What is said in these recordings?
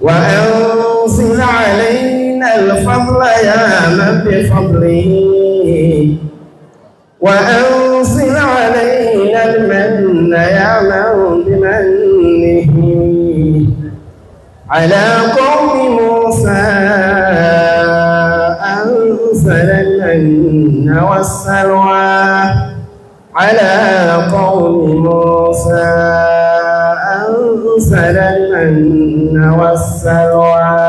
وأنزل علينا الفضل يا من بفضله وأنزل علينا المن يا من بمنه على قوم موسى أنزل المن والسلوى على قوم موسى أنزل المن والسلوى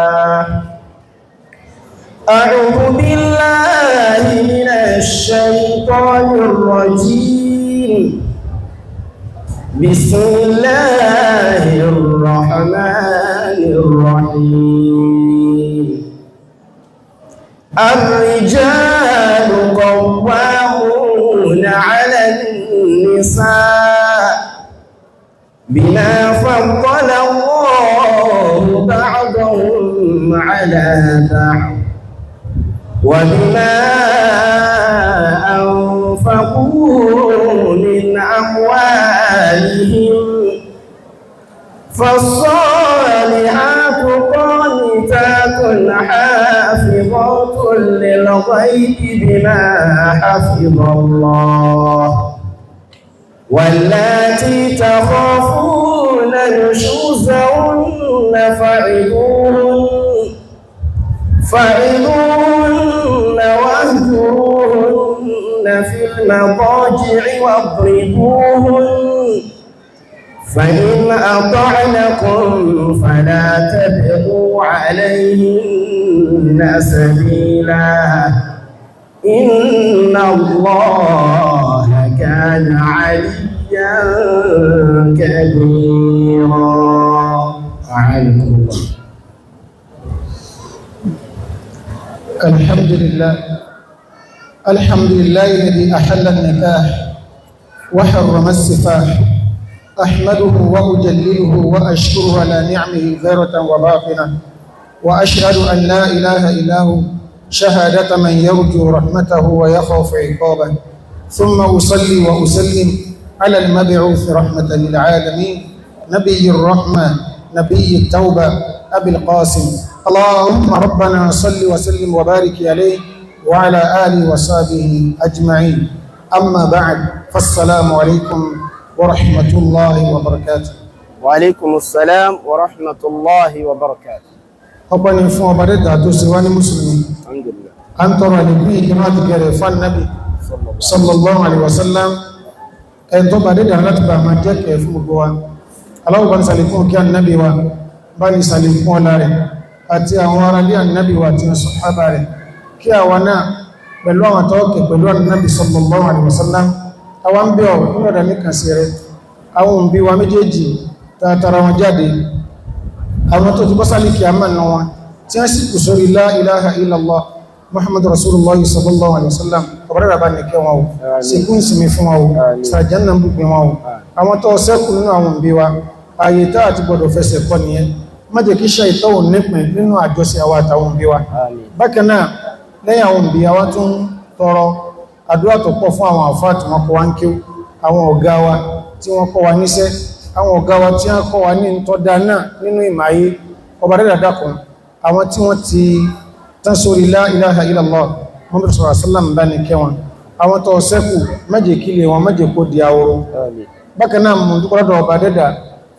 أعوذ بالله من الشيطان الرجيم بسم الله الرحمن الرحيم الرجال قوامون على النساء بما فضل الله بعضهم على بعض وبما أنفقوا من أموالهم فالصالحات قانتات حافظات للغيب بما حفظ الله واللاتي تخافون نشوزهن فعظوهن واهجروهن في المضاجع واضربوهن فإن أطعنكم فلا تبغوا عليهن سبيلا إن الله كان عليا كبيرا. أعانكم الله. الحمد لله الذي أحل النكاح وحرم السفاح أحمده وأجلله وأشكره على نعمه ظاهرة وباطنة وأشهد أن لا إله إلا هو شهادة من يرجو رحمته ويخاف عقابه ثم أصلي وأسلم على المبعوث رحمة للعالمين نبي الرحمة نبي التوبة أبي القاسم اللهم ربنا صل وسلم وبارك عليه وعلى آله وصحبه أجمعين أما بعد فالسلام عليكم ورحمة الله وبركاته. وعليكم السلام ورحمة الله وبركاته. أبني فو بريدة تسواني مسلمين الحمد لله أنت رأيك جماعة كريفان النبي صلى الله عليه وسلم أنت بريدة نتبع ما جاك في مبوا الله بان سالكون كي النبي وبان سالكون لاري أتي أموارا لي النبي وأتي صحابة كي أوانا بلوان توقع بلوان النبي صلى الله عليه وسلم àwọn bí ọ̀ nílọ̀dà ní kàn sí rẹ̀ àwọn òbí wa méjèèjì tààtàrà wọn jáde àwọn tó ti bọ́ sálìkì àmà náà wọn tí wọ́n sì kù sórí la ilaha illallah muhammadu rasulullah sallallahu alaihi wasallam ọ̀bọ̀rẹ́rẹ̀ bá ní kẹ́ wọn o síkú ìsinmi fún wọn o sàjánà gbogbo wọn o àwọn tó sẹ́kù nínú àwọn òbí wa ayé tá àti gbọdọ̀ fẹsẹ̀ kọ́ nìyẹn má jẹ́ kí ṣe ìtọ́wò nípìn nínú àjọsí àwọn àtàwọn òbí wa bákan náà lẹ́yìn àwọn òbí wa tún tọrọ àdúrà tó pọ̀ fún àwọn àfáà tí wọ́n kọ́ wá ń kí àwọn ọ̀gá wa tí wọ́n kọ́ wa níṣẹ́ àwọn ọ̀gá wa tí wọ́n kọ́ wa ní tọ́dá náà nínú ìmáyé ọba rẹ̀ dákùn àwọn tí wọ́n ti tán sórí la ilaha illallah Muhammadu sallallahu alaihi wasallam bá ní kẹwọn àwọn tó sẹ́kù mẹ́jẹ̀ kílé wọn mẹ́jẹ̀ kó di àwòrò bákan náà mú dúkọ́lọ́dọ̀ ọba dẹ́dà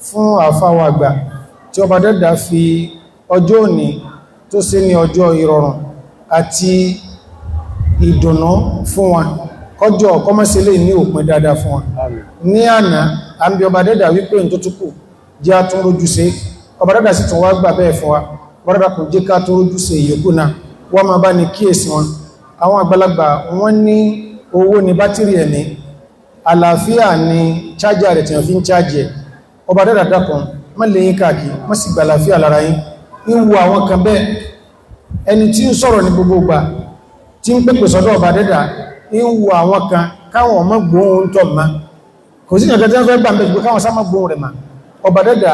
fún àfáà wa àgbà tí ọba dẹ́dà fi ọjọ́ òní tó ṣe ní ọjọ́ ìrọ̀rùn àti ìdùnnú fún wọn kọjọ́ kọmọ́sílẹ̀ ní òpin dáadáa fún wọn ní àná àbí ọba dẹ́dà wípé tó túnkù jẹ́ àtúnrójú sí ọba dẹ́dà sí tún wá gbà bẹ́ẹ̀ fún wa ọba dẹ́dà kò jẹ́ ká túnrójú sí ìyókù náà wọ́n máa bá ní kíyèsí wọn àwọn àgbàlagbà wọ́n ní owó ní bátìrì ẹ̀mí àlàáfíà ní chájà rẹ̀ tí wọ́n fi ń chájì ẹ̀ ọba dẹ́dà dákun má lè yín káàkiri má sì gbà àlàáfíà lára yín ń wo àwọn kan bẹ́ẹ̀ ẹni tí ń sọ̀rọ̀ ní gbogbo gbà tí ń pèpè sọ́dọ̀ ọba dẹ́dà ń wo àwọn kan káwọn ọmọ gbóhun tọ́ ma kò sí ìjọ̀kẹ́ tí wọ́n fẹ́ gbà mẹ́gbé káwọn sáma gbóhun rẹ̀ ma ọba dẹ́dà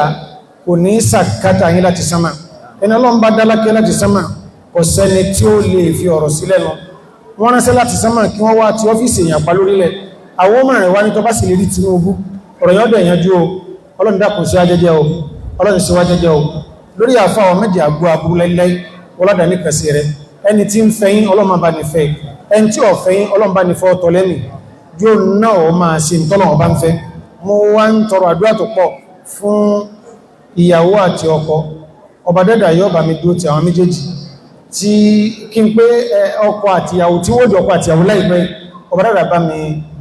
kò ní sàkátà yín láti sáma ẹni ọlọ́run bá dálákẹ́ láti sáma kò sẹ́ni tí ó lè fi ọ̀rọ̀ sí lẹ́nu wọ́n ránṣẹ́ láti sáma kí wọ́n wá tí ọ́fíìsì èèyàn pa lórílẹ̀ àwọn ọmọ rẹ̀ wá ní tó bá sì lè rí Tinubu ọ̀rọ̀ yọ́dọ̀ ìyànjú o ọlọ́run dákun sí ajẹ́jẹ́ o ọlọ́run sí wájẹ́jẹ́ o lórí àfá àwọn méjì àgbó aburú lẹ́lẹ́ ọlọ́dà ní kẹsì rẹ̀ ẹni tí ń fẹ́yìn ọlọ́run bá ní fẹ́ ẹni tí ò fẹ́yìn ọlọ́run bá ní fọ́ ọ̀tọ̀ lẹ́nu yóò náà máa ṣe ìtọ́lọ̀ ọba ń fẹ́ mo wá ń tọrọ àdúrà tó pọ̀ fún ìyàwó àti ọkọ ọba dẹ́dà yóò bá mi dúró ti àwọn méjèèjì tí kí n pé ọkọ àti ìyàwó tí wọ́n jọ ọkọ àti ìyàwó láìpẹ́ ọba dẹ́dà bá mi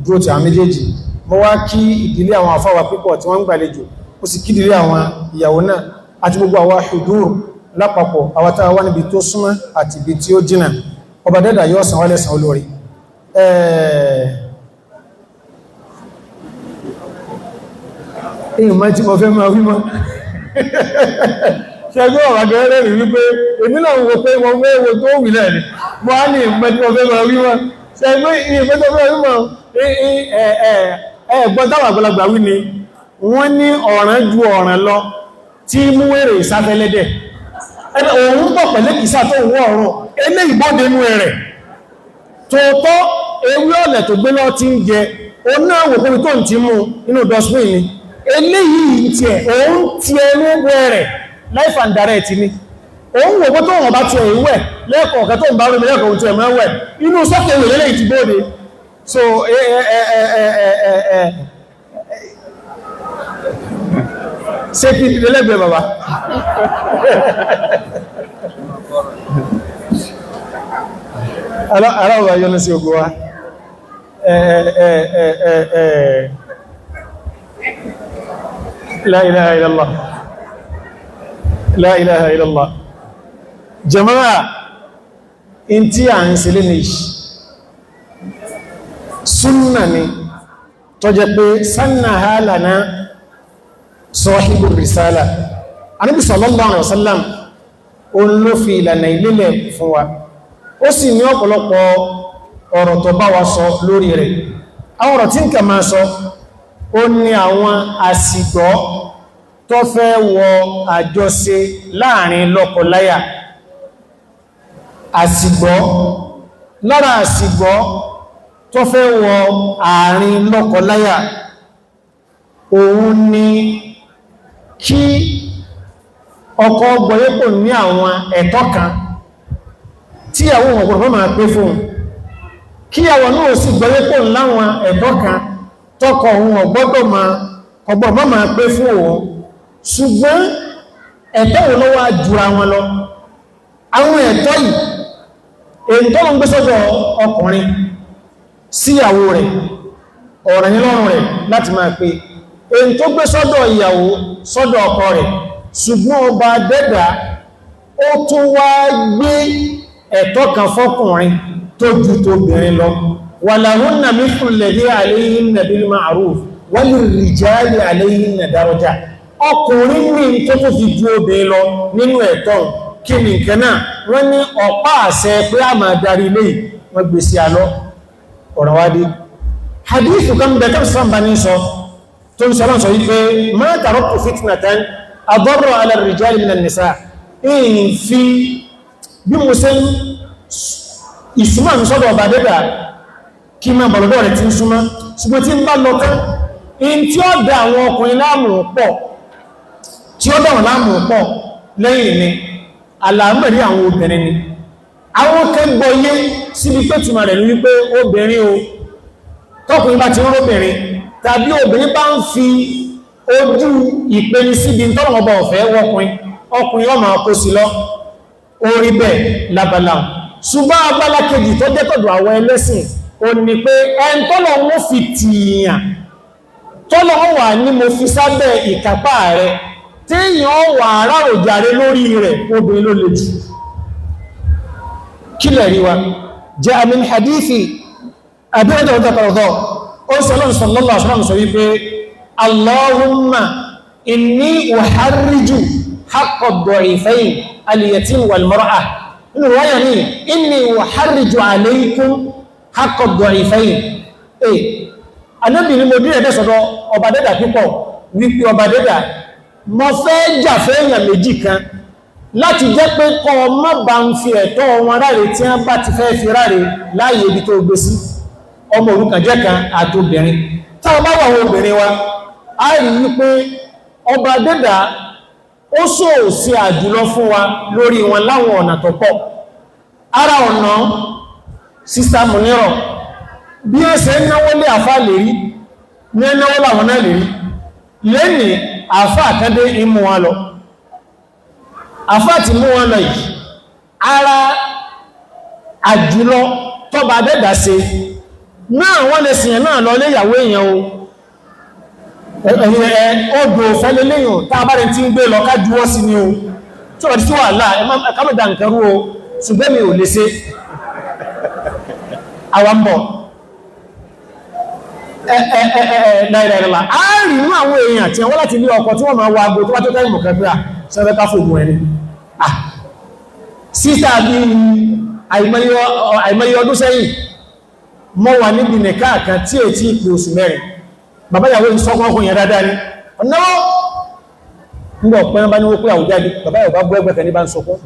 dúró ti àwọn méjèèjì mo wá kí ìdílé àwọn àfáwà pípọ̀ tí wọ́n ń gbàlejò ó sì kí ìdílé àwọn ìyàwó náà àti gbogbo àwa huduru lápapọ̀ àwa tá a wá níbi tó súnmọ́ àti ibi tí ó jìnà ọba dẹ́dà yóò san wá lẹ́san olórí èyí máa tí mo fẹ́ máa wímọ́ ṣẹgbẹ́ ọ̀rọ̀ agẹ́rẹ́ rí wípé èmi náà wo pé wọ́n mẹ́wọ́ tó wì náà ni mo á ní ìpẹ́ tí mo fẹ́ máa wímọ́ ṣẹgbẹ́ ìpẹ́ tó fẹ́ wímọ́ ẹ̀gbọ́n táwọn àgbàlagbà wí ni wọ́n ní ọ̀ràn ju ọ̀ràn lọ tí mú wèrè ìsáfẹ́lẹ́dẹ̀ òun pọ̀ pẹ̀lẹ́ kìsà tó wọ́ ọ̀rọ̀ ilé ìbọ́dẹnú rẹ̀ tòótọ́ ewé ọ̀lẹ̀ tó gbé lọ ti ń jẹ òun náà wò kóbi tó ń ti mú inú dustbin ni eléyìí tí ẹ̀ òun ti ẹnu rẹ̀ life and direct ni òun wò kó tó wọ́n bá ti ẹ̀ ìwẹ̀ lẹ́ẹ̀kọ̀ọ̀kẹ́ tó ń bá rí lẹ́ẹ̀kọ̀ọ̀ tí ẹ̀ mọ́ ẹ̀wẹ̀ inú sọ́kẹ̀ ìwé lẹ́lẹ́ ti bóde so ṣe kí ìdílẹ́gbẹ̀ẹ́ bàbá aláwọ̀ ayọ́nà sí ogun wa la ilaha illallah la ilaha illallah jama'a in tí a ń sílé ní súnnà ni tó jẹ́ pé sanna hálàná sọ́hìbù risala anábi sallallahu alaihi wasallam o ń ló fi ìlànà ìlélẹ̀ fún wa ó sì ní ọ̀pọ̀lọpọ̀ ọ̀rọ̀ tó bá wa sọ lórí rẹ̀ àwọn ọ̀rọ̀ tí ń kà máa sọ ó ní àwọn àsìgbọ́ tó fẹ́ wọ àjọṣe láàrin lọ́kọláya àsìgbọ́ lára àsìgbọ́ tó fẹ́ wọ àárín lọ́kọláya òun ni kí ọkọ gbọ́yépò ní àwọn ẹ̀tọ́ kan tí àwọn ọ̀pọ̀lọpọ̀ máa pé fún kí àwọn náà sì gbọ́yépò láwọn ẹ̀tọ́ kan tọ́kọ ohun ọgbọ́gbọ́ máa pé fún òun ṣùgbọ́n ẹ̀tọ́ òun lọ́wọ́ jùra wọn lọ àwọn ẹ̀tọ́ yìí èyí tó ń gbé sọ́dọ̀ ọkùnrin síyàwó rẹ̀ ọ̀rọ̀ nílọ́rùn rẹ̀ láti máa pé èyí tó gbé sọ́dọ̀ ìyàwó sọ́dọ̀ ọkọ rẹ̀ ṣùgbọ́n ọba dẹ́dà ó tún wá gbé ẹ̀tọ́ kan fọ́kùnrin tó ju tóbìnrin lọ walahunna mithlu alladhi alayhinna bil ma'ruf walirrijali alayhinna daraja ọkùnrin ní tó tó fi ju obìnrin lọ nínú ẹ̀tọ́ kí ni nǹkan náà wọ́n ní ọ̀pá àṣẹ pé a máa darí ilé wọ́n gbé sí alọ́ ọ̀rọ̀ wádé hadithu kan bẹ̀kẹ́ sọ́mbà ní sọ tó ń sọ́lọ́n sọ wípé ma taraktu fitnatan adarra ala ar-rijali min an-nisa in fi bí mo ṣe ìsúnmọ́ mi sọ́dọ̀ ọba dẹ́dà kí máa bọ̀lọ́dọ̀ rẹ̀ tí ń súnmọ́ ṣùgbọ́n tí ń bá lọ tán in tí ó dá àwọn ọkùnrin láàmù pọ̀ tí ó dáwọn láàmù pọ̀ lẹ́yìn ni àlàmẹ̀rí àwọn obìnrin ni àwọn kẹgbọ́ yé síbi pé túnmà rẹ̀ ní wípé obìnrin o tọ́kùnrin bá ti ń róbìnrin tàbí obìnrin bá ń fi ojú ìpeni síbi tọ́lọ̀mọba ọ̀fẹ́ wọ́kùnrin ọkùnrin ọmọ ọkọ̀ sí lọ orí bẹ́ẹ̀ labala ṣùgbọ́n agbára kejì tó jẹ́ tọ̀dọ̀ àwọn ẹlẹ́sìn o ní pé ẹn tọ́lọ̀ wọ́n fi tìyàn tọ́lọ̀ wà ní mo fi sábẹ́ ìkápá rẹ̀ téèyàn wà ará òjàre lórí rẹ̀ obìnrin ló le jù kílẹ̀ rí wa jẹ́ min hadithi abẹ́rẹ́dẹ̀ ọ̀tọ̀tọ̀rọ̀tọ̀ ó sallallahu alaihi wasallam sọ wípé Allahumma inni uharriju haqqa ad-da'ifayn al-yatim wal-mar'ah nínú wáyà ní inni uharriju alaykum haqqa ad-da'ifayn anábì ní mo dínẹ̀ dẹ́sọ̀dọ̀ ọba dẹ́dà púpọ̀ wípé ọba dẹ́dà mo fẹ́ jàfẹ́ èèyàn méjì kan láti jẹ́ pé kọ́ ọmọ bá ń fi ẹ̀tọ́ wọn ráre tí wọ́n bá ti fẹ́ fi ráre láàyè ibi tó gbé sí ọmọ òrukàn jẹ́ kan àtobìnrin táwọn bá wà obìnrin wa a rí wípé ọba dẹ́dà ó sọ sí àjùlọ fún wa lórí wọn láwọn ọ̀nà tó pọ̀ ara ọ̀nà Sister Muneeroh bí ó ṣe náwó lé àfá lè rí ní ẹnáwó láwọn náà lè rí lẹ́nì àfá àkádé imú wọn lọ àfá ti mú wọn lọ yìí ara àjùlọ tọba dẹ́dà ṣe náà wọ́n lè sìyàn náà lọ lé ìyàwó èèyàn o odò fẹ́lẹ̀ léyàn tàbárẹ̀ tí ń gbé lọ ká juwọ́ sí ni o tí wọ́n ti tí wà láà ẹmọ́dà nkẹrú o ṣùgbẹ́ mi ò lè ṣe àwambọ̀ náírà àárín inú àwọn èèyàn tí wọ́n láti lé ọkọ̀ tí wọ́n máa wá agbó tó wá tó tẹ́rì mọ̀kẹ́bíà sẹ́rẹ́ ká fògùn ẹni sísà bí àìmọye ọdún sẹ́yìn mọ́ wà níbi nìkáà kan tí è tí ìpè oṣù mẹ́rin bàbá ìyàwó ìsọ́kọ́ ọkùnrin yẹn dáadáa ni ọ̀nàwó nígbà ọ̀pẹ́ bá ní wó pé àwùjáde bàbá ìyàwó bá gbọ́ ẹgbẹ̀kẹ́ ní bá ń sọkún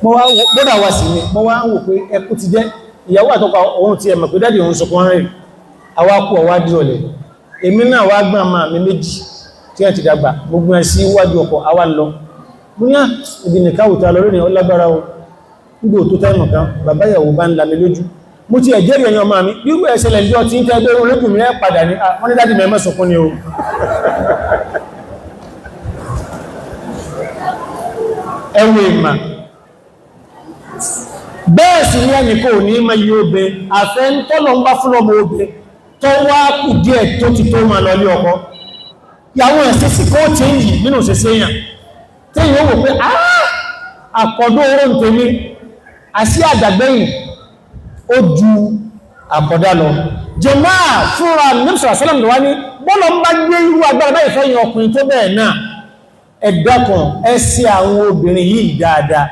bọ́dà wà sí ni mọ́ wá ń wò pé ẹkú ti jẹ́ ìyàwó àtọ́kọ̀ ohun ti ẹ̀mọ̀ pé dáàdì òun sọkún rẹ̀ awákù ọwá dìrọ̀lẹ̀ èmi náà wá gbọ́n máa mi méjì tí ẹ̀ ti dàgbà gbogbo ẹ̀ sí iwájú ọkọ̀ awá lọ mú ní ibi nìká òta lọ lónìí ọlágbára o nígbò tó tẹ́mọ̀ kan bàbá ìyàwó bá ń lami lójú mo ti ẹ̀jẹ́rì ẹ̀yàn máa mi bírú ẹ̀ṣẹ̀lẹ̀ ìjọ tí ń tẹ́gbẹ́ olójú mi rẹ̀ padà ní wọ́n ní dájú mẹ́mọ́ sọkún ni o ẹwọ ìmà bẹ́ẹ̀ sì ní ẹnìkò ní ma yí obe àfẹ́ ń tọ́lọ ń bá fúnlọ́mọ obe tó wá kù díẹ̀ tó ti tó máa lọ lé ọkọ ìyàwó ẹ̀sẹ̀ sí kó tí ń yìí nínú òṣèṣẹ́ èèyàn tí yíò wò pé àkọ́dọ̀ oró ń tèmi àsí àdàgbẹ́yìn ó ju àkọ́dá lọ jàmáà fúnra nípsà sálàmù wá ní bọ́lọ̀ ń bá gbé irú agbára báyìí fẹ́yìn ọkùnrin tó bẹ́ẹ̀ náà ẹ̀dàkùn ẹsí àwọn obìnrin yìí dáadáa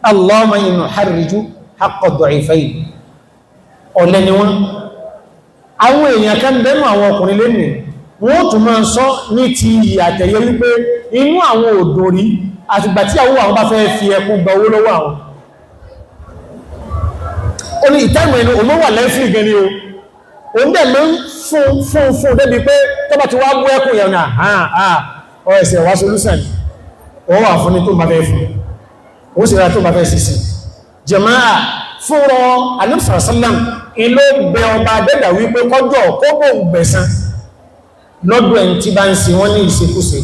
Allahumma inú harriju haqqa du'afayn ọ̀lẹ́ ni wọ́n àwọn èèyàn kan bẹ́nu àwọn ọkùnrin lẹ́nu wọ́n tún máa sọ ní ti àtẹ̀yẹ wípé inú àwọn òdòrí àtìgbà tí àwọn bá fẹ́ fi ẹkùn gba owó lọ́wọ́ àwọn ó ní ìtẹ́mọ̀ inú olówà lẹ́fì gẹni o òun dẹ̀ ló ń fún débi pé tọ́bà ti wá gbọ́ ẹkùn yẹn ọ̀ẹ̀sẹ̀ wá solúsàn wọ́n wà fún ní tó bá fẹ́ fún ó sì rá tó bá fẹ́ sísì jàmáà fúnrọ alẹ́sàrásálàm ilé bẹ ọba dẹ́dà wípé kọjọ́ kóbò gbẹ̀san lọ́dọ̀ ẹni tí bá ń sin wọ́n ní ìṣekúṣe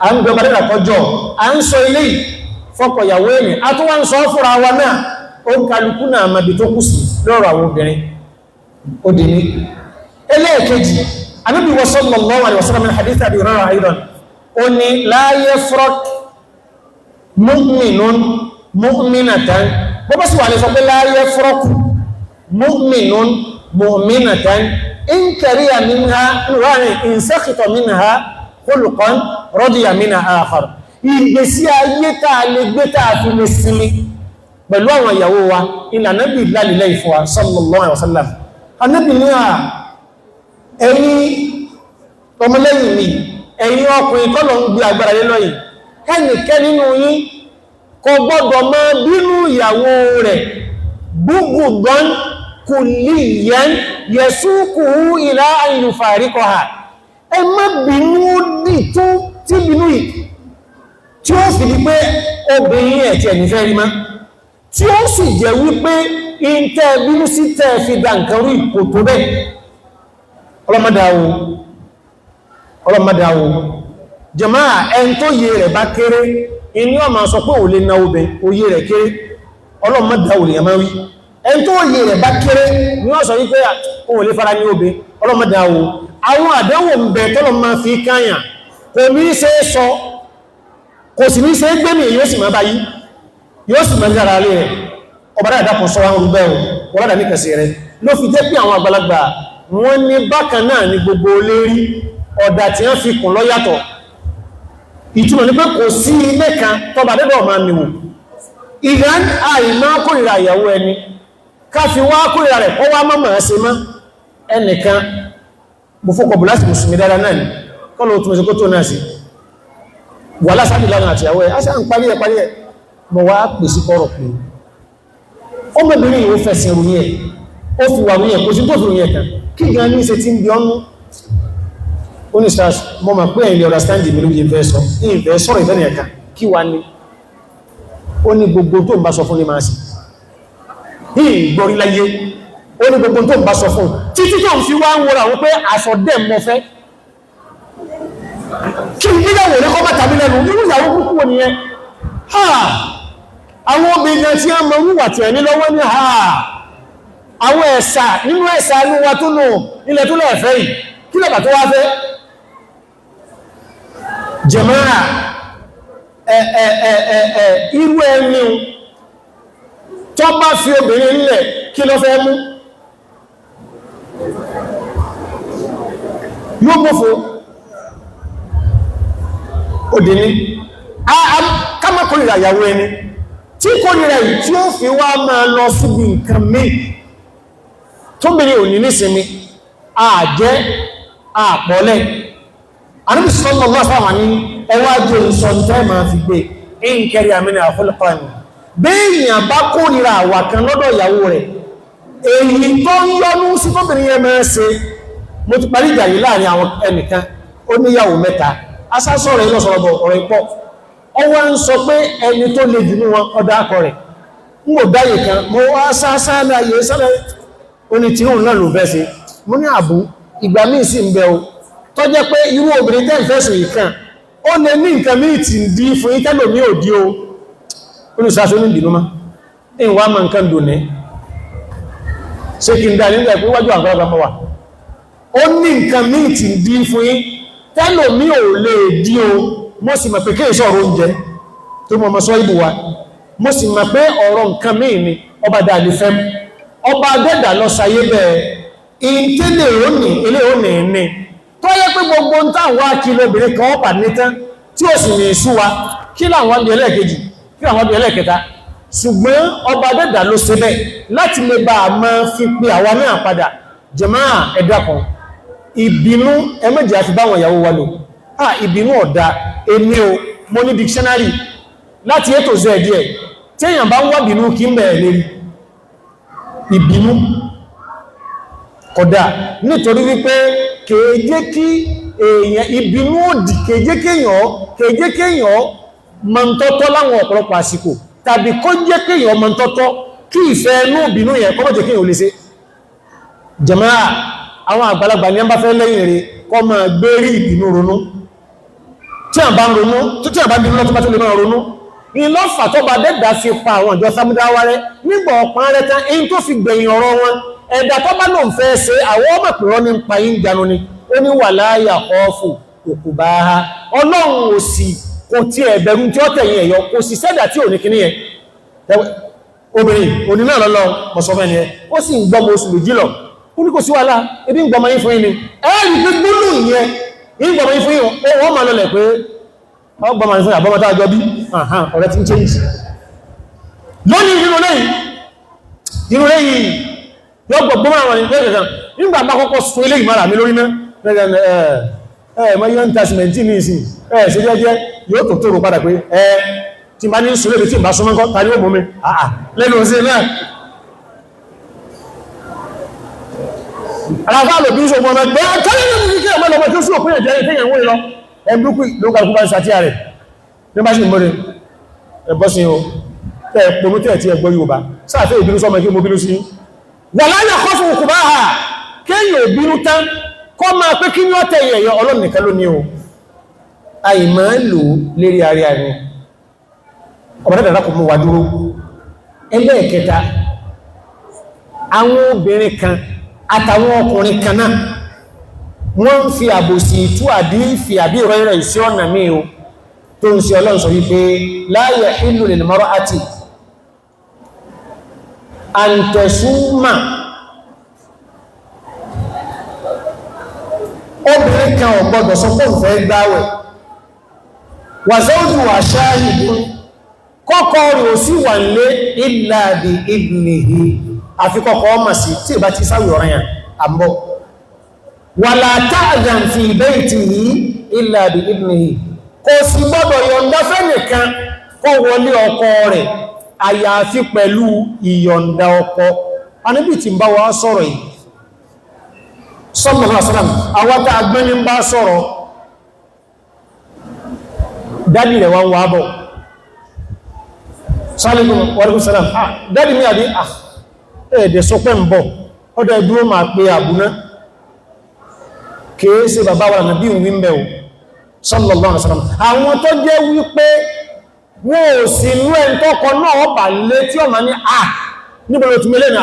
a ń gbẹ ọba dẹ́dà kọjọ́ a ń sọ ilé fọ́pọ̀ ìyàwó ẹni a tó wá ń sọ fúnra wa náà ó ń kálukú náà mọ̀bí tó kù sí lọ́rọ̀ àwọn obìnrin ó dì ní ẹlẹ́ẹ̀kejì Ànábì sallallahu alaihi wasallam min hadith Abi Hurairah aidan ó ní la yafrak mu'minun mu'minatan bọ́bọ́ sí wà lè sọ pé la yafrak mu'minun mu'minatan in kariha minha in sakhita minha khuluqan radiya minha akhar ìgbésí ayé káà lè gbé káà fi lè sinmi pẹ̀lú àwọn ìyàwó wa ìlànà bí ìlàlìlẹ̀ ìfọwà sallallahu alaihi wasallam Ànábì ní ẹ̀yin ọmọlẹ́yìn mi ẹ̀yin ọkùnrin tọ́lọ ń gbé agbára lé lọ́yìn ẹnìkẹ́ nínú yín kò gbọ́dọ̀ máa bínú ìyàwó rẹ̀ bughdan kulliyan yasuquhu ila an yufariqaha ẹ má bínú dì tó tí bínú yìí tí ó fi di pé obìnrin ẹ̀tì ẹ̀nìfẹ́ rí má tí ó sì jẹ́ wípé in tẹ́ bínú sí tẹ́ fi dá nǹkan rú ìkò tó bẹ́ ọlọ́mọdáwó jàmáà ẹn tó yẹ rẹ̀ bá kéré inú ọmọ sọ pé ò lè na obẹ̀ oyé rẹ̀ kéré ọlọ́mọdáwó lè yàmá wí ẹn tó yẹ rẹ̀ bá kéré ní ó sọ wípé ò lè fara ní obẹ̀ ọlọ́mọdáwó àwọn àdánwò ń bẹ tọ́lọ máa fi káyàn kò ní ṣe é sọ kò sì ní ṣe é gbẹ́mì yóò sì máa bá yí yóò sì máa jára alé rẹ̀ ọbára ìdákùn sọ wọn gbẹ́ wọ́ládà ní kẹsì rẹ̀ ló fi jẹ́ pé àwọn àgbàlagbà wọ́n ní bákan náà ní gbogbo olérí ọ̀dà tí wọ́n fi kùn lọ́yàtọ̀ ìtumọ̀ ní pé kò sí ilé kan tọba dẹ́dọ̀ máa miwò ìdán àìmá kórìíra ìyàwó ẹni ká fi wá kórìíra rẹ̀ kọ́ wá mọ́mọ̀ ṣe mọ́ ẹnìkan bú fókọ̀ bù láti mùsùlùmí dára náà ni kọ́lọ̀ òtún ẹ̀sẹ̀ kó tó náà sí wà lásàdì lánàá àti ìyàwó ẹ̀ á sáà ń parí ẹ̀ mọ̀ wá pè sí kọ́rọ̀ pé ọmọbìnrin yìí ó fẹ̀sìn ìròyìn ẹ̀ ó fi wà ní ẹ̀ kò sí tó fi ròyìn ẹ̀ kan kí gan ní ṣe ti ń bí ọ́nú ó ní stars mo mọ̀ pé ẹ̀yin understand mi ló yẹ fẹ́ sọ ìfẹ́ sọ̀rọ̀ ìfẹ́ nìyẹn kan kí wá ní ó ní gbogbo tó ń bá sọ fún ní máa sì ìgbọ̀rí láyé ó ní gbogbo tó ń bá sọ fún títí tó ń fi wá ń wọ́ra wọ́n pé àsọdẹ́ mọ́ fẹ́ kí n gbígbàwò ní kọ́bá tàbí lẹ́nu irú ìyàwó kúkú wọ́n nìyẹn ha àwọn obìnrin tí a mọ̀ wúwà tí ẹni lọ́wọ́ ní ha àwọn ẹ̀sà nínú ẹ̀sà inú wa tó nù ilẹ̀ tó lẹ́ẹ̀fẹ́ yìí kí lọ́bà tó wá fẹ́ jẹ̀máà irú ẹni tó bá fi obìnrin nílẹ̀ kí ló fẹ́ mú yóò mọ́fò òdì ní kámọ́ kórìíra ìyàwó ẹni tí kórìíra yìí tí ó fi wá máa lọ síbi nǹkan míì tó bèèrè òní nísinmi àjẹ́ àpọ̀lẹ̀ Ànábì sallallahu alaihi wasallam ní ẹwà jẹ́ ìsọ̀ntẹ́ máa fi gbé ìǹkẹrì àmìnà àfúlùpàá ni béèyàn bá kórìíra àwà kan lọ́dọ̀ ìyàwó rẹ̀ èyí tó ń yọnú sí tóbìnrin yẹn máa ṣe mo ti parí ìjà yìí láàrin àwọn ẹnìkan ó níyàwó mẹ́ta asásọ̀rọ̀ ìlọ́sọ̀rọ̀bọ̀ ọ̀rọ̀ ìpọ̀ ọwọ́ ń sọ pé ẹni tó le jù ní wọn ọdá akọ rẹ̀ ń wò dáyè kan mo wá sáàsáàláyé sálẹ̀ oní tí òun náà lò fẹ́ sí mo ní àbú ìgbà míì sí ń bẹ o tó jẹ́ pé irú obìnrin tẹ́ ìfẹ́sùn yìí kan ó lè ní nǹkan míì tí ń di fún ìtẹ́lò ní òdí o olùsásó ní ìdìnúmá ìwà mọ̀ nǹkan dùn ní ṣe kí n dá nígbà pé wájú àgbàlagbà mọ́ wà ó ní nǹkan míì tí ń di fún yí tẹ́lò mí ò lè dí o mo sì mọ̀ pé kí èso ọ̀rọ̀ oúnjẹ tó mọ̀ sọ ìbù wa mo sì mọ̀ pé ọ̀rọ̀ nǹkan míì ni ọba dàlì fẹ́ ọba dẹ́dà lọ sayé bẹ́ẹ̀ ìtẹ́lẹ̀ òní ilé òní ní tó yẹ pé gbogbo ń táwọn akílò obìnrin kan ọ̀pá nítán tí ó sì ní ìṣú wa kí làwọn bí ẹlẹ́ẹ̀kejì kí làwọn bí ẹlẹ́ẹ̀kẹta ṣùgbọ́n ọba dẹ́dà ló ṣe bẹ́ẹ̀ láti lè bá a máa fi pe àwa náà padà jàmáà ẹ dákun ìbínú ẹmẹ́jì àti báwọn ìyàwó wa lò ìbínú ọ̀dá èmi o mo ní dictionary láti ètò z díẹ̀ tí èyàn bá ń wá bínú kí ń bẹ̀rẹ̀ lérí ìbínú kódà nítorí wípé kèèjé kí èèyàn ìbínú òdì kèèjé kéèyàn mọ́ntọ́tọ́ láwọn ọ̀pọ̀lọpọ̀ àsìkò tàbí kó jẹ́ kéèyàn mọ́ntọ́tọ́ kí ìfẹ́ inú ìbínú yẹn kọ́ mọ́jẹ́ kéèyàn lè ṣe jàmáà àwọn àgbàlagbà ní ẹmbá fẹ́ lẹ́yìn rẹ̀ kọ́ máa gbé rí ìbínú ronú tí a bá ń ronú tí a bá bínú lọ́tọ́ bá tó lè máa ronú ní lọ́fà tó bá dẹ́dà fi pa àwọn ìjọ sámúdáwá rẹ̀ nígbà ọ̀pán rẹ̀ tán èyí tó fi gbẹ̀yìn ọ̀rọ̀ wọn ẹ̀dà tó bá lòun fẹ́ ṣe àwọn ọmọ pẹ̀rọ ní pa yí ń janu ni ó ní wà láyà kọ́ọ̀fù òkú bá ha ọlọ́run ò sì kò tí ẹ̀bẹ̀rù tí ó tẹ̀yìn ẹ̀yọ kò sì sẹ́dà tí ò ní kíní yẹn obìnrin òní náà lọ́lọ́ mọ̀sọ́fẹ́ ni ẹ ó sì ń gbọ́mọ oṣù méjì lọ ó ní kò sí wàhálà ebi ń gbọmọ yí fún yí ni ẹ̀rì pé gbónú ìyẹn yí gbọmọ yí fún yí wọ́n ma lọlẹ̀ pé ọgbọmọ yí fún yí àbọ́mọ́ta àjọ bí ọ̀rẹ́ tí ń change lónìí inú lẹ́yìn yóò gbọmọ àwọn ìgbẹ̀rẹ̀ nígbà bá kọ́kọ́ sún ilé ìmára mi lórí náà ẹ̀ẹ̀mọ́ yóò ń ta sìmẹ̀ntì ní ìsìn ṣe jẹ́jẹ́ yóò tó tó rò padà pé tí bá ní sùlẹ̀ tí bá súnmọ́kọ́ ta ní ó mú mi lẹ́nu òsìn náà aláfáàlò bí i ṣe ọmọ ẹgbẹ́ kọ́lẹ̀ kí ọmọ ọmọ tí ó sí òpin ẹ̀jẹ́ ìtẹ́yẹ̀ wọ́n lọ ẹgbùkú ló kàrùkú bá ń sàtíyà rẹ̀ ní bá sí ìmọ́rin ẹ̀bọ́sí o ẹ̀pọ̀nú tẹ́ ti ẹgbọ́ Yorùbá sáàfẹ́ ìbínú sọmọ kí mo bínú sí wà láyà kọ́ fún òkú bá ha kéyàn ìbínú tán kọ́ máa pé kí ní ọ́tẹ̀ ẹ̀yọ Ọlọ́run nìkan ló ní o àìmọ́ lò lérí àrí àrí ọmọdé dàdá kò mú wa dúró ẹlẹ́ẹ̀kẹta àwọn obìnrin kan àtàwọn ọkùnrin kan náà wọ́n ń fi àbòsí ìtú àdífì àbí ìrọ̀rẹ̀ ìsí ọ̀nà míì o tó ń ṣe Ọlọ́run sọ wípé la yahillu lil mar'ati an tasuma obìnrin kan ò gbọdọ̀ sọ pé òun fẹ́ gbáwẹ̀ wa zawjuha shahidun kọ́kọ́ rẹ̀ ò sí wà lé illa bi idnihi àfikọ́kọ́ ọmọ sí tí ìbá ti sáwì ọ̀rọ̀ yẹn àmbọ̀ wala ta'zan fi baytihi illa bi idnihi kò sí gbọ́dọ̀ yọ̀ǹda fẹ́nìkan kó wọlé ọkọ rẹ̀ àyàfi pẹ̀lú ìyọ̀ǹda ọkọ Ànábì tí ń bá wa sọ̀rọ̀ yìí sallallahu alaihi wasallam àwátá agbẹ́ni ń bá sọ̀rọ̀ dádì rẹ̀ wọ́n wá bọ̀ sálẹ́gùn wàlúkù sálàm dádì mi àdí ẹ̀ẹ̀dẹ̀ sọ pé ń bọ̀ ọdọ̀ ẹ̀dúró máa pé àbúná kìí ṣe bàbá wa nàbí ìwé ń bẹ̀ sallallahu alaihi wasallam àwọn tó jẹ́ wípé wọ́n ò sí inú ẹ̀ tọ́kọ náà bà lé tí ọmọ ní níbo ló ti mẹ́lẹ̀ ní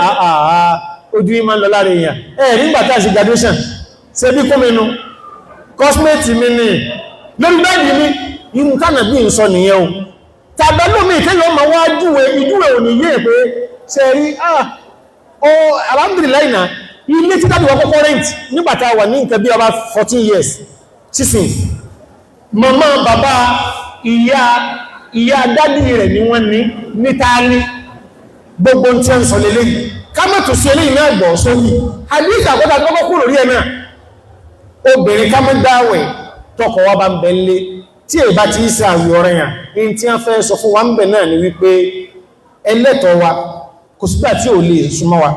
ojú ìmá lọ lára èèyàn nígbàtà sí graduation ṣe bí kó mẹ́nu cosmate mi ní lórí bẹ́ẹ̀dì ní irú tánà bí n sọ nìyẹn o tàbí lómi ìkẹyọ ma wá ìjúwẹ̀ ò ní yé pé ṣe rí alhamdulillah náà ilé tí dábì wọ́n kọ́kọ́ rent nígbàtà wà ní nǹkan bí ọba 14 years sísìn màmá bàbá ìyá dádì rẹ̀ ni wọ́n ní tààrí gbogbo tí a ń sọ lélé yìí ká mọ́ tó sí ilé ìmẹ́ ẹ̀gbọ̀ sórí àdíkà àkọ́ta tó kọ́kọ́ lórí ẹ̀mẹ́ obìnrin ká mọ́ dáwẹ̀ tọkọ wá bá ń bẹ lé tí è bá ti ìsẹ́ àwẹ̀ ọ̀rẹ́ yàn in tí a fẹ́ sọ fún wa ń bẹ náà ni wípé ẹlẹ́tọ̀ wa kò sígbà tí ò lè súnmọ́ wa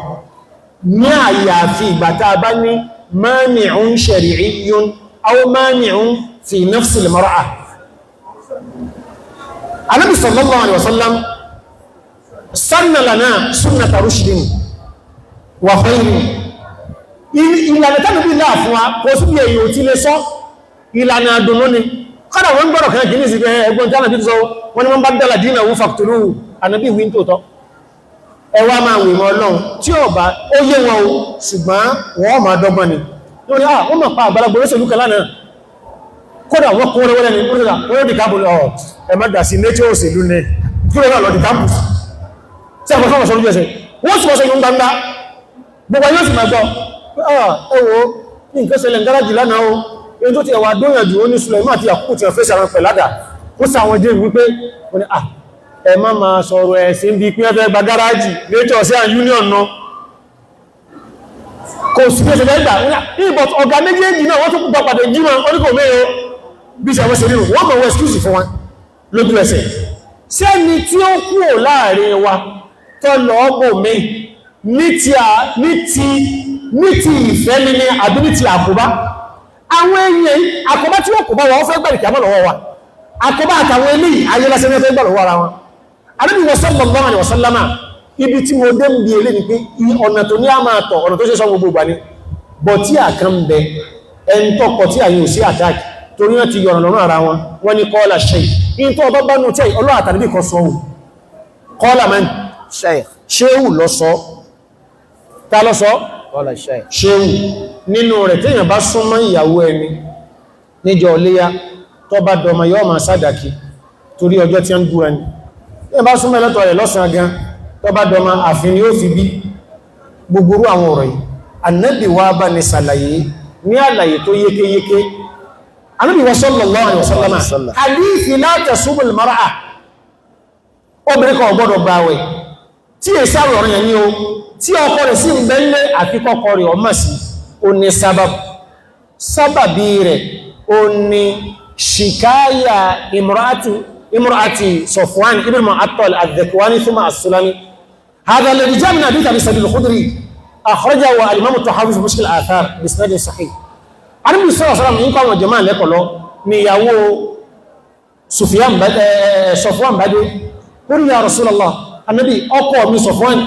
ní àyàfi ìgbà tá a bá ní mani'un shari'iyyun aw mani'un fi nafsi al-mar'a Ànábì sallallahu alaihi wasallam sanna lana sunnata rushdin wa khairin ìlànà tánà bí láàfún wa kò sí bí èyí ò tí lè sọ ìlànà àdùnnú ni kọ́dà wọ́n gbọ́rọ̀ kan kìí sí ẹgbọ́n tánà bí sọ wọ́n ni wọ́n bá dálà dínà wú fàktúrú ànàbí ìwé tóòtọ́ ẹwà máa wè mọ́ Ọlọ́run tí ó bá ó yé wọn o ṣùgbọ́n wọ́n máa dọ́gbọ́n ni wọ́n máa pa àgbàlagbò lóṣèlú kan lánàá kódà wọ́n kó rẹwẹ́rẹ́ ni wọ́n di káàbù lọ ẹ̀mọ́dà sí nature òṣèlú ní kí wọ́n lọ di campus tí a fọ́sọ́wọ́ sọ́rọ̀ jẹ́sẹ̀ wọ́n sì wọ́sọ́ yóò gbangba gbogbo yóò sì máa gbọ́ ẹwọ́ ní nǹkan ṣẹlẹ̀ gáràjì lánàá o èyí tó ti ẹwà dóyànjú ó ní Sulaiman àti àkókò tí wọ́n fẹ́ sàrán pẹ̀ládà ó sàwọn jẹ́ wípé wọ́n ni ẹ má máa sọ̀rọ̀ ẹ̀sìn bí pín ẹfẹ́ gba gáràjì nature sí and union náà kò sí pé ṣẹlẹ̀ gbà ìbọ̀t ọ̀gá méjèèjì náà wọ́n tó kúpa pàdé jímọ̀ oníkò mẹ́rin bí i ṣàwọn ṣe nínú wọ́n mọ̀ wọ́n excuse fún wọn lójú ẹsẹ̀ sẹ́ni tí ó kúrò láàrin wa tó lọ ọgbọ̀ mi ní ti ìfẹ́ mi ní àbí ní ti àkóbá àwọn èèyàn àkóbá tí wọ́n kò bá wọ́n fẹ́ gbẹ̀rẹ̀ kí a mọ́ lọ́wọ́ wa àkóbá àtàwọn eléyìí ayélásẹ́ ní fẹ́ gbẹ̀rẹ̀ lọ́wọ́ ara wọn Ànábì sallallahu alaihi wasallam ibi tí mo dé ń bí elé ni pé ọ̀nà tó ní a máa tọ̀ ọ̀nà tó ṣe sọ gbogbo ìgbà ni bọ̀ tí a kan bẹ ẹn tọ́kọ̀ tí a yóò sí àtàkì torí wọ́n ti yọ̀nà lọ́nà ara wọn wọ́n ni kọ́ọ́lá ṣe in tó ọba bá nù tẹ́ ọlọ́ àtàrí kan sọ kọ́ọ́lá mẹ́n ṣéhù lọ sọ ta lọ sọ ṣéhù nínú rẹ̀ tí èyàn bá súnmọ́ ìyàwó ẹni níjọ léyá tó bá dọmọ yọ́ ma sádàkì torí ọjọ́ tí a ń dúra ní èyàn bá súnmọ́ ẹlẹ́tọ̀ rẹ̀ lọ́sàn gan tó bá dọmọ àfin ni ó fi bí gbogbo àwọn ọ̀rọ̀ yìí Ànábì wá bá ní sàlàyé ní àlàyé tó yékéyéké Ànábì sallallahu alaihi wasallam hadithi la tasubul mar'a obìnrin kan gbọ́dọ̀ gbààwẹ̀ tí è sáàrù ọ̀rọ̀ yẹn ní o tí ọkọ rẹ̀ sí ń bẹ́lẹ̀ àti kọ́kọ́ rẹ̀ ọmọ sí o ní sábàbí rẹ̀ o ní ṣìkáyà imra'ati Safwan ibn Mu'attal al-Dhakwani thumma as-Sulami hadha alladhi ja'a min hadith Abi Sa'id al-Khudri akhrajahu al-Imam at-Tahawi fi Mushkil al-Athar bi isnad sahih Ànábì sallallahu alaihi wasallam nǹkan àwọn jàmáà lẹ́kọ̀ọ́ lọ ni ìyàwó Safwan bade kúrò ya Rasulullah Ànábì ọkọ mi Safwan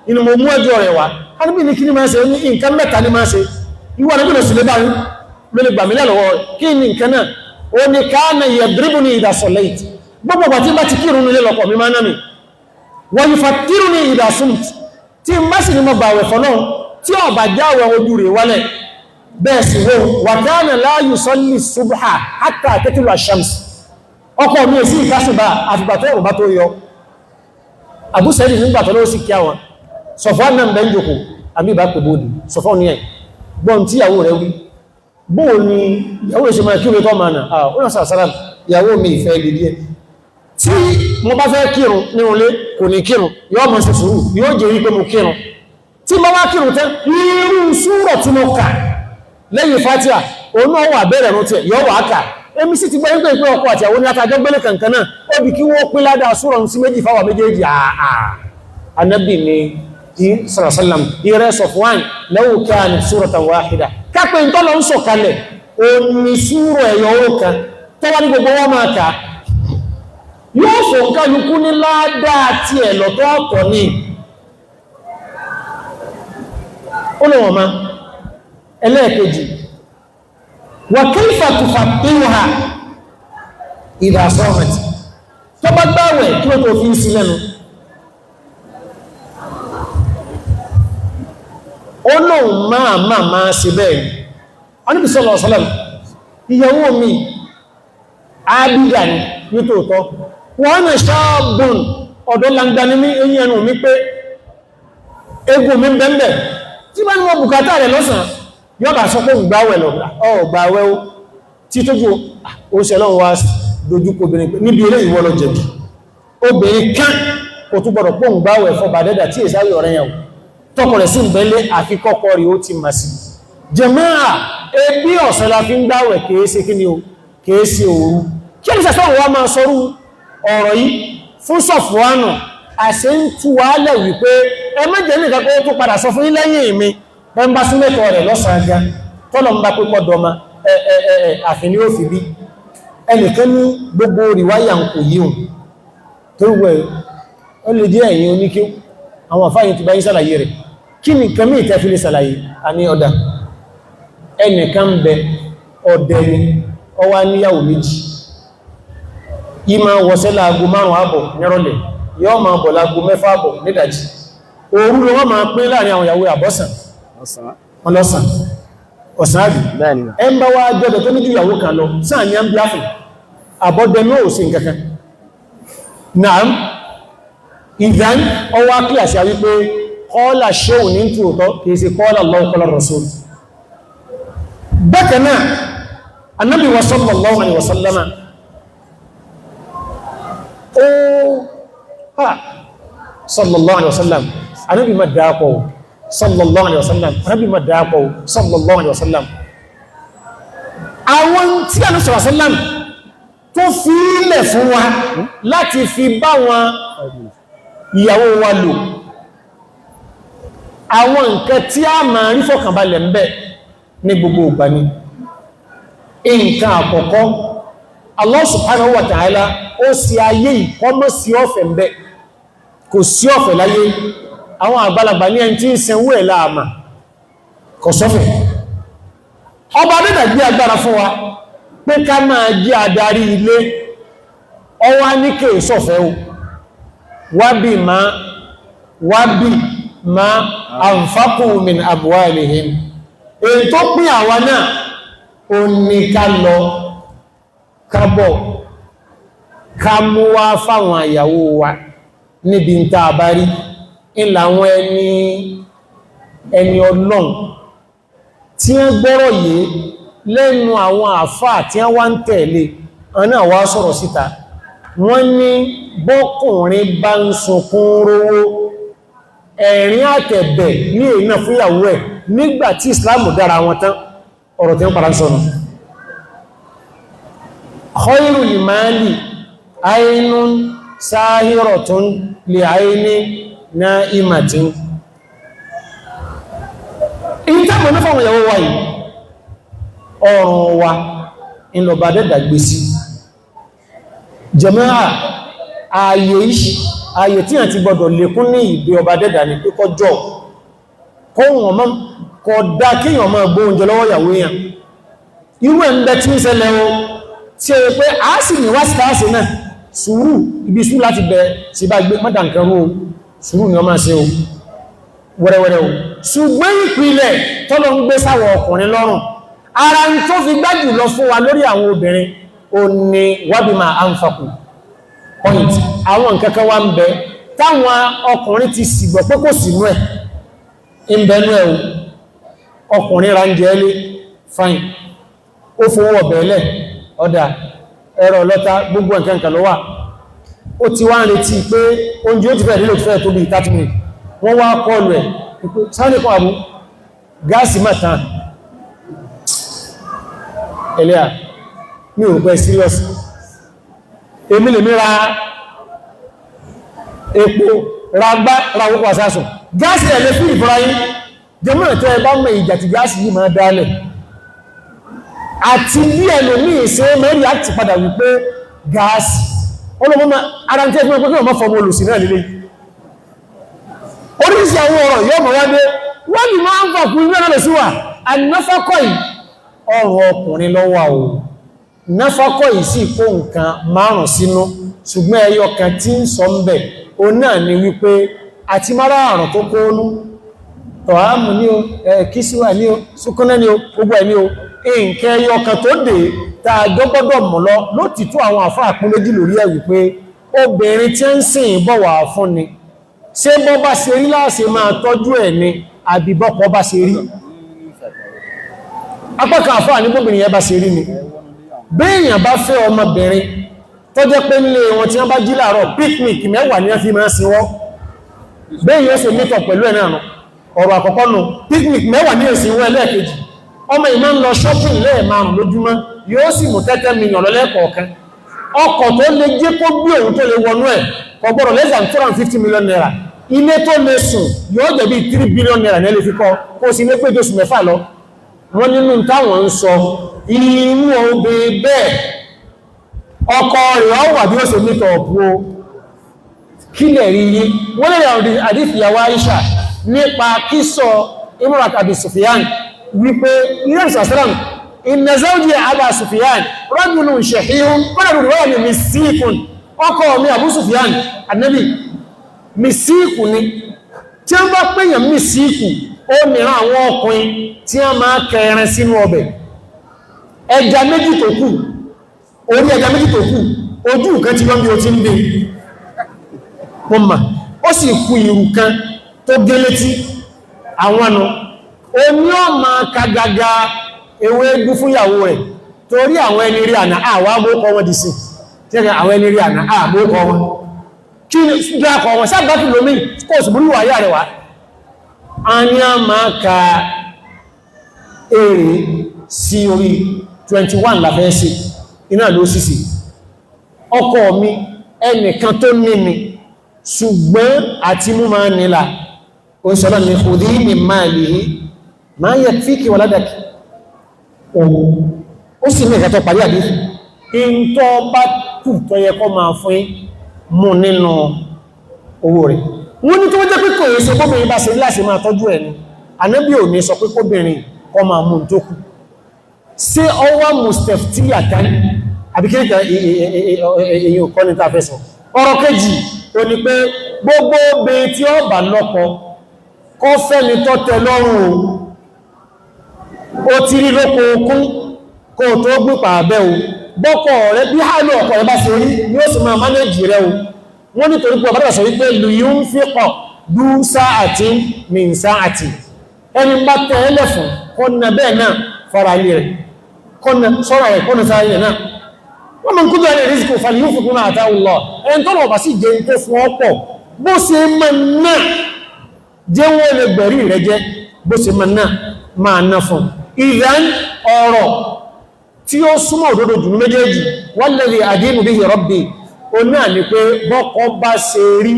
inú mo mú ẹjọ́ rẹ̀ wá Ànábì ní kí ní máa ṣe ní nǹkan mẹ́ta ní máa ṣe ìwọ Ànábì lọ sí lé báyìí ló lè gbà mí lọ́wọ́ kí ní nǹkan náà ó ní kana yadribuni idha sallayt gbogbo bá tí bá ti kírun nílé lọ́kọ̀ mi máa ná mi wa yufattiruni idha sumt tí n bá sì ní mo gbàwẹ̀ fọ́nà tí ó bá jáwẹ̀ ojú rẹ̀ wálẹ̀ bẹ́ẹ̀ sì wọ́n wa kana la yusalli subha hatta tatlu ash-shams ọkọ̀ mi èsì ìkásùbà àfìgbàtọ̀ ọ̀rùbá tó yọ àbúsẹ́rì nígbàtọ̀ ló sì kí àwọn Sọ̀fọ́n náà bẹ́ ń jòkó àbí ìbá pè bóòdì Sọ̀fọ́n ní ẹ̀ gbọ́n tí ìyàwó rẹ̀ wí bóò ni ìyàwó rẹ̀ ṣe máa kíwé tọ́ máa nà ó náà sàrásàrá ìyàwó mi ìfẹ́ gidi ẹ̀ tí mo bá fẹ́ kírun nínú ilé kò ní kírun yóò mọ̀ sí sùúrù yóò jẹ́ wípé mo kírun tí mo bá kírun tẹ́ irú súrọ̀ tí mo kà lẹ́yìn Fatiha òun náà wà bẹ̀rẹ̀ rún tiẹ̀ yóò wà á kà èmi sì ti gbẹ́ ń pè pé ọkọ àti àwọn oníyàtàjọ́ gbẹ́lẹ̀ kankan náà ó bí kí wọ́n pín ládàá súrọ̀ sí méjì fáwà méjèèjì Ànábì ni sallallahu alaihi wasallam ìrẹ́ Safwan law kanat suratan wahida kápẹ́ ń tọ́lọ ń sọ̀kalẹ̀ òní súrò ẹ̀yọ̀ òkan tó wá ní gbogbo wọn máa kà yóò fò kálukú ní ládàá tí ẹ̀ lọ́tọ́ ọ̀tọ̀ ní olùwọ̀n ẹlẹ́ẹ̀kejì wa kayfa tufattiruha idha samat tó bá gbáwẹ̀ kí ó tó fi ń sí lẹ́nu olóhùn máa sí bẹ́ẹ̀ Ànábì sallallahu alaihi wasallam ìyàwó mi ábídà ní nítòótọ́ wọ́n náà ṣáàbùn ọ̀dọ́ langani ní eyín ẹnu mi pé egun mi bẹ́ẹ̀ tí bá ní wọ́n bùkátà rẹ̀ lọ́sàn yọ́ bá sọ pé gbáwẹ̀ lọ gbáwẹ̀ ó tí tójú oṣèlọ́wọ́ wá dojúkọ obìnrin níbi ilé ìwọ́ lọ jẹ̀bi obìnrin kán kò tún gbọ́dọ̀ pọ̀ gbáwẹ̀ fọ́ bàdẹ́dà tí èsáyọ̀ ọ̀rẹ́ yẹn tọ́kọ̀ rẹ̀ sí ìbẹ́lẹ̀ àfikọ́kọ́ rí ó ti mà sí jàmáà ebi ọ̀sán la fi ń gbáwẹ̀ kèése kí ni o kèése òru kí ẹni sẹ́sọ́ wọ́n máa sọrú ọ̀rọ̀ yìí fún Sọ̀fúánù àṣẹ ń tú wálẹ̀ wípé ẹ mẹ́jẹ̀ ní ìkàkọ́ tó padà sọ fún ilẹ́yìn mi bẹ́ ń bá súnmẹ́tọ̀ rẹ̀ lọ́sàájá tọ́lọ̀ ń bá pípọ̀ dọ́mà àfin ni ó fi bí ẹnìkan ní gbogbo ríwáyà ń kò yíhun tó wẹ̀ ó lè jẹ́ ẹ̀yìn oníkí àwọn àfáyìn ti bá yí sàlàyé rẹ̀ kí ni kàmí ìtẹ́fì lè sàlàyé àní ọ̀dá ẹnìkan bẹ ọ̀dẹ̀ ni ọwá níyàwó méjì ìmá wọ̀sẹ́ láago 5 àbọ̀ nírọ̀lẹ̀ yọ́ máa bọ̀ láago 6 àbọ̀ nídàjí òru ló wọ́n máa pín láàrin àwọn ìyàwó àbọ́sàn ọlọ́sàn ọ̀sán àbì ẹ ń bá wá jọ́dọ̀ tó ní ju ìyàwó kan lọ sáà ní àmbíáfì àbọ́dẹ náà ò sí nǹkankan náà ìdán ọwá kí àṣà wípé kọ́ọ́lá ṣéhù ní tòótọ́ kìí sí kọ́ọ́lá Allahu qala Rasul bákanáà Ànábì wa sallallahu alaihi wasallama sallallahu alaihi wasallam Ànábì ma dápọ̀ sallallahu alaihi wasallam Ànábì ma dápọ̀ sallallahu alaihi wasallam àwọn tí a ní sallallahu tó fi ilẹ̀ fún wa láti fi bá wọn ìyàwó wa lò àwọn nǹkan tí a máa rí fọkànbalẹ̀ ń bẹ ní gbogbo ìgbà ni nǹkan àkọ́kọ́ Allah subhanahu wa ta'ala ó sì ayé ìkọ́mọ́ sí ọ̀fẹ́ ń bẹ kò sí ọ̀fẹ́ láyé àwọn àgbàlagbà ní ẹni tí ń sanwó ẹ̀ láàmà kò sọ́fẹ́ ọba dídà gbé agbára fún wa pé ká máa jẹ́ adarí ilé ọwá ní kèé sọ́fẹ́ o wábì ma anfaqu min amwalihim èyí tó pín àwa náà ó ní ká lọ kábọ̀ ká mú wá fáwọn àyàwó wa níbi ń tàà bá rí ìlàwọn ẹni ọlọ́run tí wọ́n gbọ́rọ̀ yìí lẹ́nu àwọn àfáà tí wọ́n wá ń tẹ̀lé ọ̀nà wá sọ̀rọ̀ síta wọ́n ní bọ́kùnrin bá ń sunkún rówó ẹ̀rin àtẹ̀bẹ̀ ní èyí fúyàwó ẹ̀ nígbàtí Islam dára wọn tán ọ̀rọ̀ tí wọ́n padà sọ́nà khairul mali aynun sahiratun li ayni na'imatin èyí tàbí ní fáwọn ìyàwó wa yìí ọ̀rùn wa ìlọ̀bà dẹ́dà gbé sí jàmáà ààyè tí a ti gbọdọ̀ lékún ní ìgbé ọba dẹ́dà ní pípọ́ jọ kọ́ dá kíyàn máa gbó oúnjẹ lọ́wọ́ ìyàwó èèyàn irú ẹ̀mẹ́ tí ń ṣẹlẹ̀ o tí ó pé a sì ní wá sítáàsì náà sùúrù ibi sùúrù láti bẹ̀ sí bá gbé mọ́dà nǹkan rú sùúrù ni wọ́n máa ṣe o wẹ́rẹ́wẹ́rẹ́ o ṣùgbọ́n ìpìlẹ̀ tọ́lọ ń gbé sáwọ̀ ọkùnrin lọ́rùn ara ń tó fi gbájù lọ fún wa lórí àwọn obìnrin o ní wábìmá anfaqu point àwọn nǹkankan wá ń bẹ táwọn ọkùnrin ti sìgbọ̀ pé kò sínú ẹ̀ ìbẹ̀nú ẹ̀ ọkùnrin ra ń jẹ́ lé fine ó fowó ọ̀bẹ̀ẹ́lẹ̀ ọ̀dà ẹ̀rọ ọlọ́ta gbogbo nǹkan ló wà ó ti wá ń retí pé oúnjẹ ó ti fẹ́ nílò fẹ́ tó bí 30 minutes wọ́n wá kọlù ẹ̀ sáníkan àbú gáàsì mẹ́ta ẹlẹ́à mi ò pẹ́ serious èmi lè mí ra epo ra gbá ra owó pàṣásùn gáàsì ẹ̀lẹ́ fún ìfúra yí jẹmọ́ ẹ̀tẹ́ ẹbá mẹ́ ìjà tí gáàsì yìí máa dálẹ̀ àti bí ẹlòmí ìṣe mẹ́rin láti padà wípé gáàsì olóòmọ́ ara tí ẹgbẹ́ pẹ́kẹ́ ọmọ fọmọ olùsìn náà lílé oríṣìí àwọn ọ̀rọ̀ yóò mọ̀ wáde wọ́n ni máa ń fọ̀kú ilé náà lè síwà ànáfọ́kọ̀ yìí ọ̀rọ̀ ọkùnrin lọ́wọ́ o náfọ́kọ̀ yìí sì kó nǹkan márùn sínú ṣùgbọ́n ẹyọ kan tí ń sọ ń bẹ̀ o náà ni wípé àti mara àrùn tó kóónú tọ̀hámù ní o kìsíwà ní o súnkúnná ní o gbogbo ẹ̀ ní o nǹkan ẹyọ kan tó dé tá a gbọ́gbọ́dọ̀ mọ̀ lọ ló ti tó àwọn àfáà pín méjì lórí ẹ̀ wípé obìnrin tí ń sìn bọ̀ wà fún ni ṣé bọ́ bá ṣe rí láàṣẹ máa tọ́jú ẹ̀ ni àbí bọ́pọ̀ bá ṣe rí apákan àfáà ní gbóbìnrin yẹn bá ṣe rí ni béèyàn bá fẹ́ ọmọbìnrin tó jẹ́ pé nílé wọn tí wọ́n bá jí láàárọ̀ picnic mẹ́wàá ní wọ́n fi máa sin wọ́n béèyàn ó ṣe mítọ̀ pẹ̀lú ẹ̀ náà ọ̀rọ̀ àkọ́kọ́ nù picnic mẹ́wàá ní èsì wọn ẹlẹ́ẹ̀kejì ọmọ ìmọ̀ ń lọ shopping lẹ́ẹ̀márùn lójúmọ́ yóò sì mú 30 million lọ́lẹ́kọ̀ọ̀kan ọkọ̀ tó lè jẹ́ kó gbé òun tó lè wọnú ẹ̀ kọ̀gbọ́rọ̀ less than 250 million naira ilé tó lè sùn yóò jẹ́ bí 3 billion naira ní ẹlẹ́ fi kọ́ kó sì lé pé oṣù mẹ́fà lọ wọ́n nínú táwọn ń sọ inú obè bẹ́ẹ̀ ọkọ̀ rẹ̀ wà bí ó ṣe mítọ̀ ọ̀pọ̀ kílẹ̀ rí yí wọ́n lè rí àdífìyàwó Aisha nípa kíso Imrat Abi Sufyan wípé ilẹ̀ ìsàsílám inna zawji Aba Sufyan rajulun shahihun kọ́nà rúrú ní misíkùn ọkọ mi Abu Sufyan annabi misíkù ni tí a bá pèyàn misíkù ó mìíràn àwọn ọkùnrin tí a máa kẹrin sínú ọbẹ̀ ẹja méjì tó kù orí ẹja méjì tó kù ojú nǹkan tí wọ́n bí o ti ń dé mọ́mà ó sì kú irú kan tó gé létí àwọn ọ̀nà omi ó máa kagaga ewé egú fún ìyàwó rẹ̀ torí àwọn ẹni rí àná àwọn amókọ wọn dì sí tí ẹ̀kẹ́ àwọn ẹni rí àná àmókọ wọn kí ní akọ̀ wọn sábàtí lómi kó sì burú wáyà rẹ̀ wá a ní a máa ka èrè sí orí 21 láfẹ́ sí iná ló sísì ọkọ mi ẹnìkan tó ní mi ṣùgbọ́n àti mú máa nílà ó sọ́lọ́ ní khudhi min malihi ma yakfiki waladaki ó sì ní ìkẹtọ̀ parí àdífì in tó bá kù tó yẹ kó máa fún mú nínú owó rẹ̀ wọ́n ní tó jẹ́ pé kò yẹ ṣe kóbìnrin bá ṣe láti máa tọ́jú ẹni Ànábì ò ní sọ pé kóbìnrin kó máa mú tó kù ṣé ọwá mustaftiyan àbíkẹ́kẹ́ èyí ò kọ́ ní tàfẹ́ sọ ọ̀rọ̀ kejì ó ní pé gbogbo obìnrin tí ó bá lọ́kọ kọ́ fẹ́ni tó tẹ́ lọ́rùn ó ti rí lóko okún kó tó gbípa àbẹ́ o bọ́kọ̀ rẹ̀ bí hálò ọkọ̀ rẹ̀ bá ṣe rí ní ó sì máa mánéjì rẹ̀ o wọ́n nítorí pé ọ̀bádà sọ wípé lùyún fíkọ̀ dú sáàtì min sáàtì ẹni bá tẹ́ ẹlẹ́ fún kọ́nà bẹ́ẹ̀ náà fara ilé rẹ̀ kọ́nà sọ́rọ̀ rẹ̀ kọ́nà sáà ilẹ̀ náà wọ́n mọ̀ kúrò ẹni rísíkò fàlì yóò fún náà àtàwùlọ ẹni tọ́lọ̀ bá sì jẹ́ tó fún ọpọ̀ bó ṣe mọ̀ náà jẹ́ wọ́n lè gbẹ̀rí rẹ̀ jẹ́ bó ṣe mọ̀ náà máa ná fún ìrán ọ̀rọ̀ tí ó súnmọ́ òdodo jù méjèèjì wọ́n lè àdínú bí rabbi o náà ni pé bọ́kọ bá ṣe rí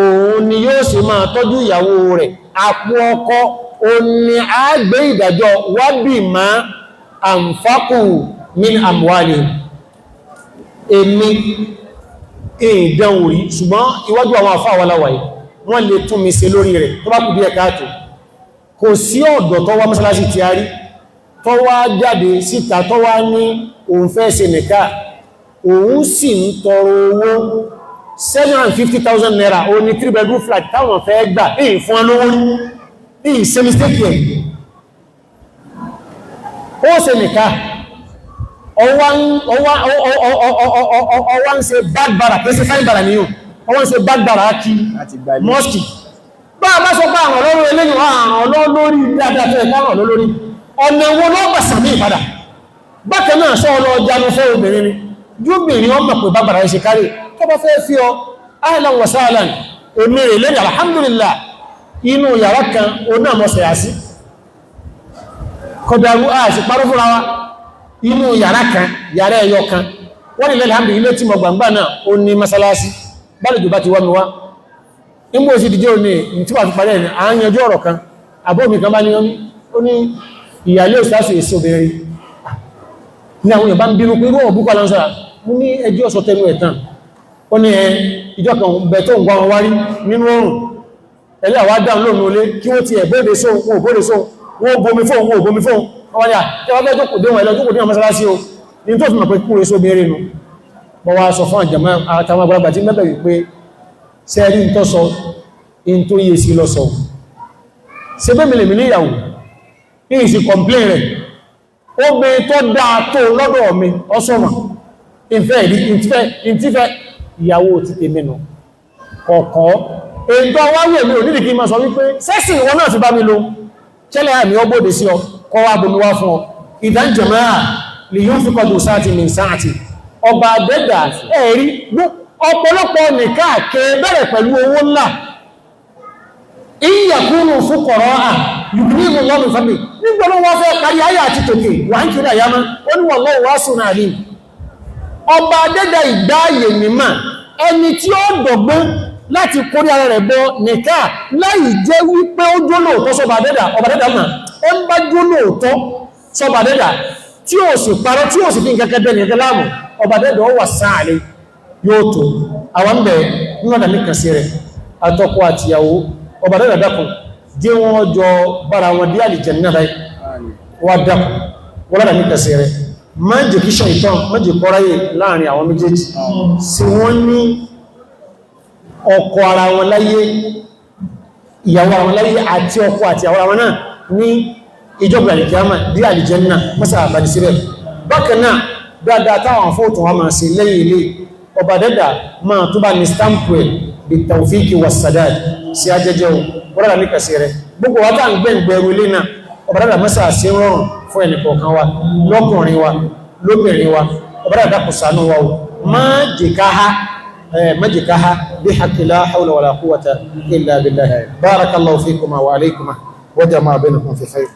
òun ni yóò ṣe máa tọ́jú ìyàwó rẹ̀ àpò ọkọ òun ni a gbé ìdájọ́ wábì má àǹfàkù min amwali èmi ìdán orí ṣùgbọ́n iwájú àwọn àfáà wà láwàá wọ́n lè tún mi ṣe lórí rẹ̀ tó bá kù díẹ̀ káàtò kò sí ọ̀dọ̀ tó wá mọ́sálásí ti a rí tó wá jáde síta tó wá ní òun fẹ́ ṣe nìká òun sì ń tọrọ owó 750,000 naira ó ní 3 bedroom flat táwọn fẹ́ gbà èyí fún alówó ní ṣe mistake ẹ̀ ó ṣe nìká ọwá ń ṣe bágbàrà pẹ́sẹ̀ fáìbàrà ní ọwá ń ṣe bágbàrà kí mọ́sí bá bá sọ pé àwọn ọlọ́rọ̀ eléyìn àwọn olórí dáadáa tó ẹ̀kọ́ àwọn olórí ọ̀nà wọn ló pàṣà ní ìpadà bákan náà sọ ọlọ́ ọjánú fẹ́ obìnrin ni jùbìnrin ọmọ pè bágbàrà ẹ̀ ṣe kárí tó bá fẹ́ fi ọ ahlan wa sahlan èmìrì lẹ́yìn alhamdulillah inú yàrá kan o náà mọ́ sẹ̀yàsí kọ̀dàrú àti parọ́ fúnra wa inú yàrá kan yàrá ẹyọ kan wọ́n ni lẹ́lẹ̀ hàmdì ilé tí mọ̀ gbàngbà náà ó ní masalasi bálẹ̀jù bá ti wá mi wá nígbò sí dìde òní tí wà fi parẹ́ ní àáyanjú ọ̀rọ̀ kan àbọ́ mi kan bá ní ó ní ìyàlé òsìláṣù èso bẹ̀rẹ̀ ní àwọn èèyàn bá ń bínú pé irú ọ̀búkọ́ lọ́nsára mú ní ẹjọ́ sọ tẹnu ẹ̀tàn ó ní ìjọ kan bẹ̀ tó ń gbá wọn wárí nínú ọrùn ẹlẹ́ àwá dáun lónìí olé kí wọ́n ti ẹ̀bọ́dé sóhun wọn ò bóde sóhun wọ́n bomi fóhun wọn ò bomi fóhun wọ́n ni àtẹ́wọ́gbẹ́ tó kò dé wọn ẹlẹ́ tó kò dé wọn mọ́sálásí o ní tó fi mọ̀ pé kú èso bẹ̀rẹ̀ nù bọ́ wá sọ fún àjàmọ́ àtàwọn àgbàlagbà tí mẹ́bẹ̀ wípé sẹ́rí ń tọ́ sọ in tó yé sí lọ sọ ṣe bẹ́ mìlèmì níyàwó ní ìsì kọ̀mplẹ̀n rẹ̀ ó gbé tó dáa tó lọ́dọ̀ mi ọsọ́mà ìfẹ́ ìyàwó ti tèmi nù kọ̀ọ̀kọ́ èyí tó wáwé mi ò nídìí kí ma sọ wípé sẹ́sìn ìwọ náà ti bá mi lo tẹ́lẹ̀ àmì ọgbọ́dé sí ọ kọ́ wá bomi wá fún ọ ìdánjẹ̀mọ́ lè yóò fi kọdù sáàtì ní sáàtì ọba dẹ́dà ẹ̀rí ọ̀pọ̀lọpọ̀ nìkáà kẹ bẹ̀rẹ̀ pẹ̀lú owó ńlá ìyàkúrù fúkọ̀rọ̀ à yùgbìnrin lọ́nà fàbí nígbọ́nà wọ́n fẹ́ parí ayé àti tòkè wà ń kiri àyámá ó ní wọ́n wá sùn náà rí ọba dẹ́dà ìgbáyè mímá ẹni tí ó dọ̀gbọ́n láti kórí ara rẹ̀ bọ nìká láì jẹ́ wípé ó jólóòtọ́ sọba dẹ́dà ọba dẹ́dà mà ẹ ń bá jólóòtọ́ sọba dẹ́dà tí ó sì parọ́ tí ó sì fi nkẹ́kẹ́ dẹ́ nìkẹ́ láàmù ọba dẹ́dà ó wà sáàlẹ̀ yóò tó àwọn bẹ̀ níwọ̀dà ní kàsí rẹ̀ àtọkọ àtìyàwó ọba dẹ́dà dákùn jẹ́ wọ́n jọ bára wọn dí àlìjẹ̀nnà wà dákùn wọ́lọ́dà ní kàsí rẹ̀ má jẹ́ kí ṣàìtàn má jẹ́ kọ́ráyè láàrin àwọn méjèèjì sí wọ́n ní ọkọ ara wọn láyé ìyàwó ara wọn láyé àti ọkọ àti àwọn àwọn náà ní ìjọba àlìkíyàmà dí àlìjẹ́nnà mọ́sà àbàdì síbẹ̀ bákan náà dáadáa táwọn fóòtù wọn máa sí lẹ́yìn ilé ọba dẹ́dà máa tó bá ní stampu ẹ̀ bí tàwfíkì wà sàdáàdì sí ajẹ́jẹ́ wọ́rọ̀dà ní kàsí rẹ̀ gbogbo wa tá ń gbẹ̀ngbẹ̀rù ilé náà ọba dẹ́dà mọ́sà sí rọrùn fún ẹnì kọ̀ọ̀kan wa lọ́kùnrin wa lóbìnrin wa ọba dẹ́dà kò ṣàánú wa má جكها بحق لا حول ولا قوة إلا بالله بارك الله فيكما وعليكما وجمع بينكم في خير